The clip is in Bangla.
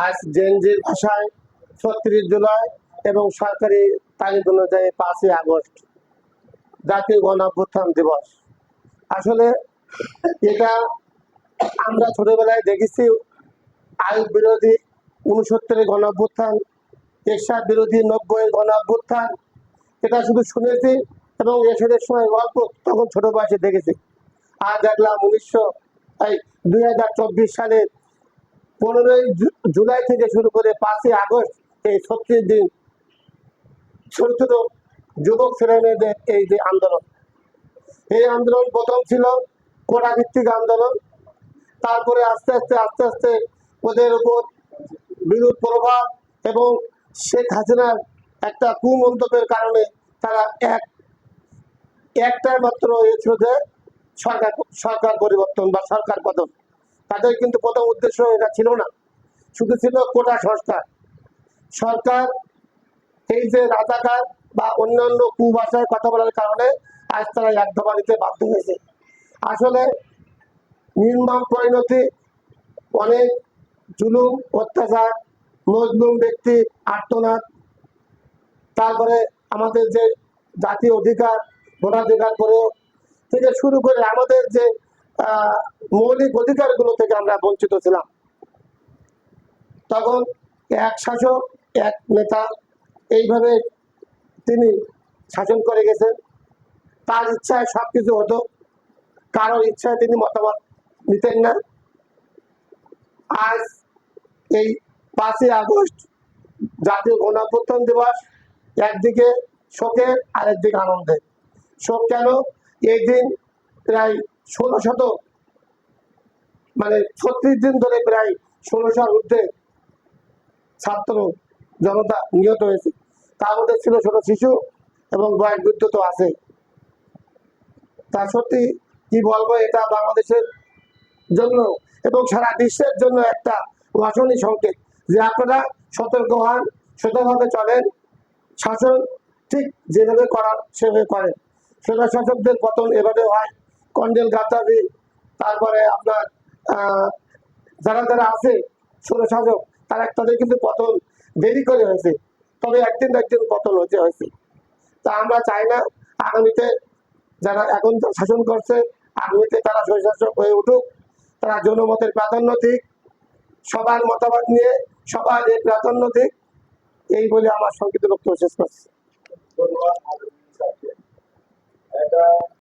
আজ জেনজির ভাষায় ৩৬ জুলাই এবং সরকারি তারিখ অনুযায়ী ৫ই আগস্ট জাতীয় গণ অভ্যুত্থান দিবস। আসলে এটা আমরা ছোটবেলায় দেখেছি, আইয়ুব বিরোধী ৬৯ গণ অভ্যুত্থান, এরশাদ বিরোধী ৯০ গণ অভ্যুত্থান, এটা শুধু শুনেছি এবং এরশাদের সময় গল্প তখন ছোট বয়সে দেখেছি। আর দেখলাম 2024 সালের 15ই জুলাই থেকে শুরু করে 5ই আগস্ট এই 36 দিন ছোট ছোট যুবক ছেলেমেয়েদের এই যে আন্দোলন, এই আন্দোলন প্রথম ছিল কোটা ভিত্তিক আন্দোলন। তারপরে আস্তে আস্তে ওদের উপর বিরূপ প্রভাব এবং শেখ হাসিনার একটা কুমন্তব্যের কারণে তারা একটাই মাত্র ছিল যে সরকার পরিবর্তন বা সরকার পতন। তাদের কিন্তু প্রথম উদ্দেশ্য এটা ছিল না, শুধু ছিল কোটা সংস্কার। সরকার এই যে রাজাকার বা অন্যান্য কুভাষায় কথা বলার কারণে আজ তারা এক দফা নিতে বাধ্য হয়েছে। আসলে নির্মম পরিণতি, অনেক জুলুম অত্যাচার, মজলুম ব্যক্তি আর্তনাদ, তারপরে আমাদের যে জাতীয় অধিকার ভোটাধিকার করে থেকে শুরু করে আমাদের যে মৌলিক অধিকারগুলো থেকে আমরা বঞ্চিত ছিলাম। তখন এক শাসক, এক নেতা এইভাবে তিনি শাসন করে গেছেন। তার ইচ্ছায় সবকিছু হতো, কারোর ইচ্ছায় তিনি মতামত নিতেন না। আজ এই 5ই আগস্ট জাতীয় গণ অভ্যুত্থান দিবস, একদিকে শোকের আরেকদিকে আনন্দের। শোক কেন? এই দিন প্রায় 1600 মানে 36 দিন ধরে প্রায় 1600-র ঊর্ধ্বে ছাত্র জনতা নিহত হয়েছে। তার মধ্যে ছিল ছোট শিশু এবং বয়োবৃদ্ধ তো আছে। তা সত্যি কি বলবো, এটা বাংলাদেশের জন্য এবং সারা বিশ্বের জন্য একটা অশনি সংকেত যে আপনারা সতর্ক হন, সতর্কভাবে চলেন, শাসন ঠিক যেভাবে করার সেভাবে করেন। সেনা শাসকদের পতন এভাবে হয়। কর্নেল গাদ্দাফি, তারপরে আপনার যারা যারা আছে ষোলো শাসক, তাদের কিন্তু পতন দেরি করে হয়েছে, তবে একদিন পতন হয়েছে। তা আমরা চাই না আগামীতে যারা এখন শাসন করছে আগামীতে তারা স্বৈরশাসক হয়ে উঠুক, তারা জনমতের প্রাধান্য দিক, সবার মতামত নিয়ে সবার এই প্রাধান্য দিক, এই বলে আমার সংক্ষিপ্ত বক্তব্য শেষ করছি।